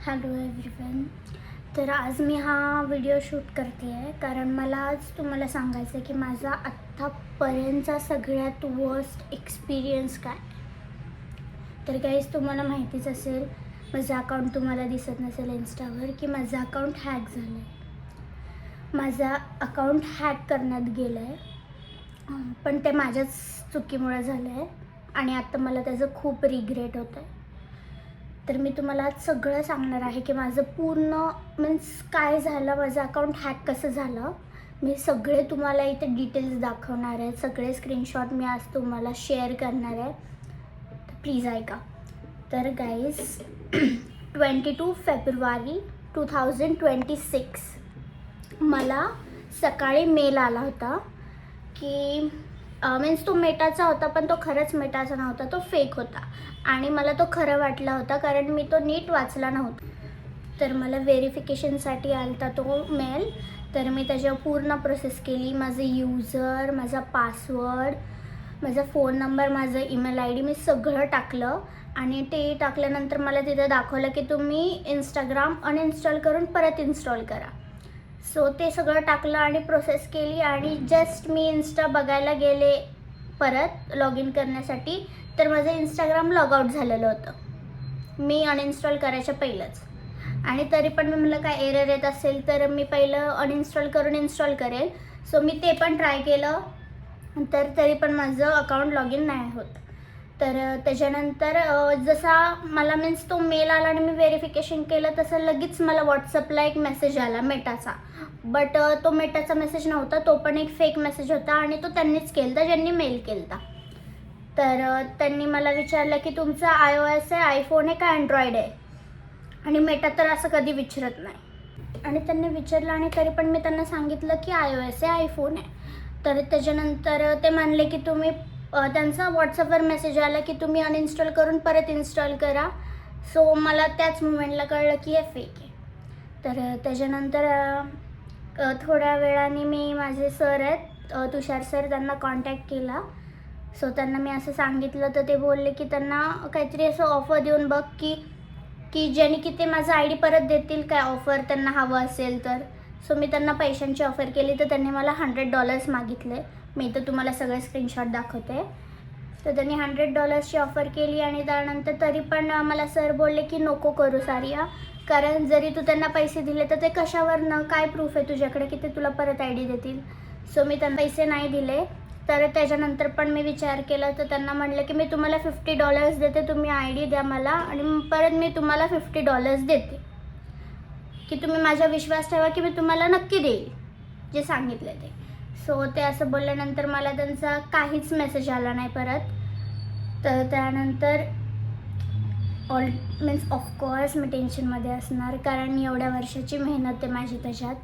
Hello everyone. तर आज मी हा व्हिडिओ शूट करते आहे कारण मला आज तुम्हाला सांगायचं आहे की माझा आत्तापर्यंतचा सगळ्यात वर्स्ट एक्सपिरियन्स काय. तर गाईज तुम्हाला माहितीच असेल, माझं अकाउंट तुम्हाला दिसत नसेल इन्स्टावर की माझं अकाउंट हॅक झालं आहे. माझा अकाउंट हॅक करण्यात गेलं आहे, पण ते माझ्याच चुकीमुळे झालं आहे आणि आता मला त्याचं खूप रिग्रेट होतं आहे. तर मी तुम्हाला आज सगळं सांगणार आहे की माझं पूर्ण मीन्स काय झालं, माझं अकाउंट हॅक कसं झालं. मी सगळे तुम्हाला इथे डिटेल्स दाखवणार आहे, सगळे स्क्रीनशॉट मी आज तुम्हाला शेअर करणार आहे. तर प्लीज ऐका. तर गाईज 22 फेब्रुवारी 2026 मला सकाळी मेल आला होता की मीन्स तो मेटाचा होता, पण तो खरंच मेटाचा नव्हता, तो फेक होता आणि मला तो खरं वाटला होता कारण मी तो नीट वाचला नव्हता. तर मला व्हेरिफिकेशनसाठी आला तो मेल. तर मी त्याच्यावर पूर्ण प्रोसेस केली. माझं यूजर, माझा पासवर्ड, माझा फोन नंबर, माझं ईमेल आय डी मी सगळं टाकलं आणि ते टाकल्यानंतर मला तिथं दाखवलं की तुम्ही इंस्टाग्राम अनइन्स्टॉल करून परत इन्स्टॉल करा. सो ते सगळं टाकलं आणि प्रोसेस केली आणि जस्ट मी इन्स्टा बघायला गेले परत लॉग इन करण्यासाठी, तर माझं इंस्टाग्राम लॉगआउट झालेलं होतं मी अनइन्स्टॉल करायच्या पहिलंच. आणि तरी पण मी म्हटलं काय एरर येत असेल तर मी पहिलं अनइन्स्टॉल करून इन्स्टॉल करेल. सो मी ते पण ट्राय केलं, तर तरी पण माझं अकाउंट लॉग इन नाही होत. तर त्याच्यानंतर जसा मला मीन्स तो मेल आला आणि मी व्हेरिफिकेशन केलं, तसं लगेच मला व्हॉट्सअपला एक मेसेज आला मेटाचा. बट तो मेटाचा मेसेज नव्हता, तो पण एक फेक मेसेज होता आणि तो त्यांनीच केला होता ज्यांनी मेल केला होता. तर त्यांनी मला विचारलं की तुमचा iOS आहे, आयफोन आहे का अँड्रॉईड आहे. आणि मेटा तर असं कधी विचारत नाही. आणि त्यांनी विचारलं आणि तरी पण मी त्यांना सांगितलं की iOS आहे, आयफोन आहे. तर त्याच्यानंतर ते म्हणले की तुम्ही त्यांचा व्हॉट्सअपवर मेसेज आला की तुम्ही अनइन्स्टॉल करून परत इन्स्टॉल करा. सो मला त्याच मोमेंटला कळलं की हे फेक आहे. तर त्याच्यानंतर थोड्या वेळाने मी माझे सर आहेत तुषार सर, त्यांना कॉन्टॅक्ट केला. सो त्यांना मी असं सांगितलं, तर ते बोलले की त्यांना काहीतरी असं ऑफर देऊन बघ की ज्याने की ते माझा आय डी परत देतील, काय ऑफर त्यांना हवं असेल तर. सो मी त्यांना पैशांची ऑफर केली, तर त्यांनी मला $100 मागितले. मी तर तुम्हाला सगळे स्क्रीनशॉट दाखवते. तर त्यांनी $100ची ऑफर केली आणि त्यानंतर तरी पण मला सर बोलले की नको करू सारिया, कारण जरी तू त्यांना पैसे दिले तर ते कशावरनं, काय प्रूफ आहे तुझ्याकडे की ते तुला परत आय डी देतील. सो मी त्यांना पैसे नाही दिले. तर त्याच्यानंतर पण मी विचार केला, तर त्यांना म्हटलं की मी तुम्हाला $50 देते, तुम्ही आय डी द्या मला आणि परत मी तुम्हाला $50 देते, की तुम्ही माझा विश्वास ठेवा की मी तुम्हाला नक्की देईल जे सांगितले ते. सो ते असं बोलल्यानंतर मला त्यांचा काहीच मेसेज आला नाही परत. तर त्यानंतर मीन्स ऑफकोर्स मी टेन्शनमध्ये असणार, कारण एवढ्या वर्षाची मेहनत आहे माझी त्याच्यात.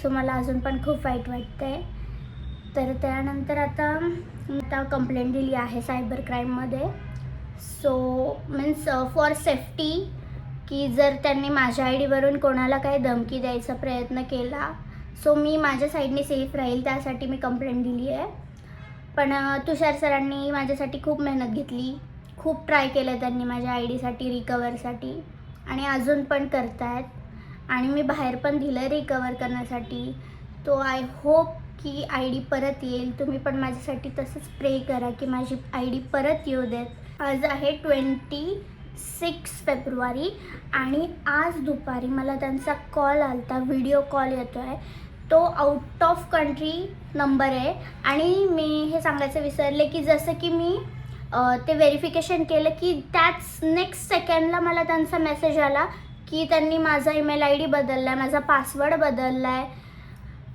सो मला अजून पण खूप वाईट वाटतं आहे. तर त्यानंतर आता कंप्लेंट दिली आहे सायबर क्राईममध्ये. सो मीन्स फॉर सेफ्टी, की जर त्यांनी माझ्या आय डीवरून कोणाला काही धमकी द्यायचा प्रयत्न केला, सो मी माझ्या साईडने सेफ राहील त्यासाठी मी कंप्लेंट दिली आहे. पण तुषार सरांनी माझ्यासाठी खूप मेहनत घेतली, खूप ट्राय केलं त्यांनी माझ्या आय डीसाठी रिकवरसाठी, आणि अजून पण करत आहेत. आणि मी बाहेर पण दिलं रिकवर करण्यासाठी. तो आय होप की आय डी परत येईल. तुम्ही पण माझ्यासाठी तसंच प्रे करा की माझी आय डी परत येऊ देत. आज आहे 26 फेब्रुवारी आणि आज दुपारी मला त्यांचा कॉल आला होता, व्हिडिओ कॉल येतो आहे. तो आउट ऑफ कंट्री नंबर आहे. आणि मी हे सांगायचं विसरले की जसं की मी ते व्हेरिफिकेशन केलं की त्याच नेक्स्ट सेकंडला मला त्यांचा मेसेज आला की त्यांनी माझा ईमेल आय डी बदलला आहे, माझा पासवर्ड बदलला आहे,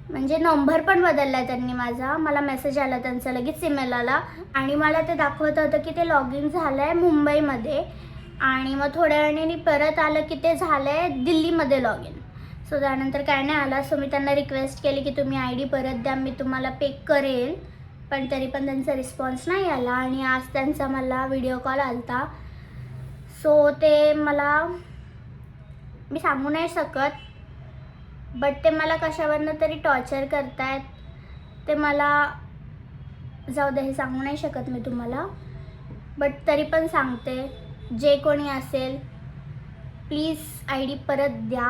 म्हणजे नंबर पण बदलला आहे त्यांनी माझा. मला मेसेज आला त्यांचा, लगेच ईमेल आला आणि मला ते दाखवत होतं की ते लॉग इन झालं आहे मुंबईमध्ये. आणि मग थोड्या वेळाने परत आलं की ते झालं आहे दिल्लीमध्ये लॉग इन. सो त्यानंतर काय नाही आला. सो मी त्यांना रिक्वेस्ट केली की तुम्ही आय डी परत द्या, मी तुम्हाला पे करेल. पण तरी पण त्यांचा रिस्पॉन्स नाही आला. आणि आज त्यांचा मला व्हिडिओ कॉल आला होता. सो ते मला मी सांगू नाही शकत, बट ते मला कशावरनं तरी टॉर्चर करतायत. ते मला जाऊ दे, हे सांगू नाही शकत मी तुम्हाला, बट तरी पण सांगते, जे कोणी असेल प्लीज आय डी परत द्या.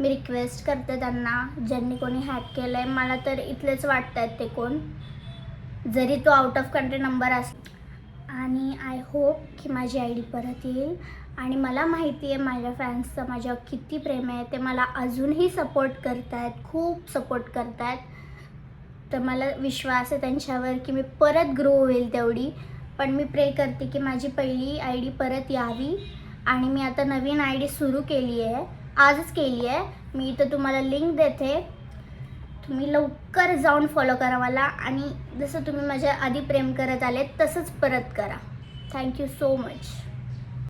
मी रिक्वेस्ट करते त्यांना, ज्यांनी कोणी हॅक केलं आहे. मला तर इथलेच वाटत आहेत ते कोण, जरी तो आउट ऑफ कंट्री नंबर असला. आणि आय होप की माझी आय डी परत येईल. आणि मला माहिती आहे माझ्या फॅन्सचं माझ्यावर किती प्रेम आहे. ते मला अजूनही सपोर्ट करत आहेत, खूप सपोर्ट करत आहेत. तर मला विश्वास आहे त्यांच्यावर की मी परत ग्रो होईल तेवढी. पण मी प्रे करते की माझी पहिली आय डी परत यावी. आणि मी आता नवीन आय डी सुरू केली आहे, आजच केली आहे. मी इथं तुम्हाला लिंक देते, तुम्ही लवकर जाऊन फॉलो करा मला. आणि जसं तुम्ही माझ्या आधी प्रेम करत आले तसंच परत करा. Thank you so much.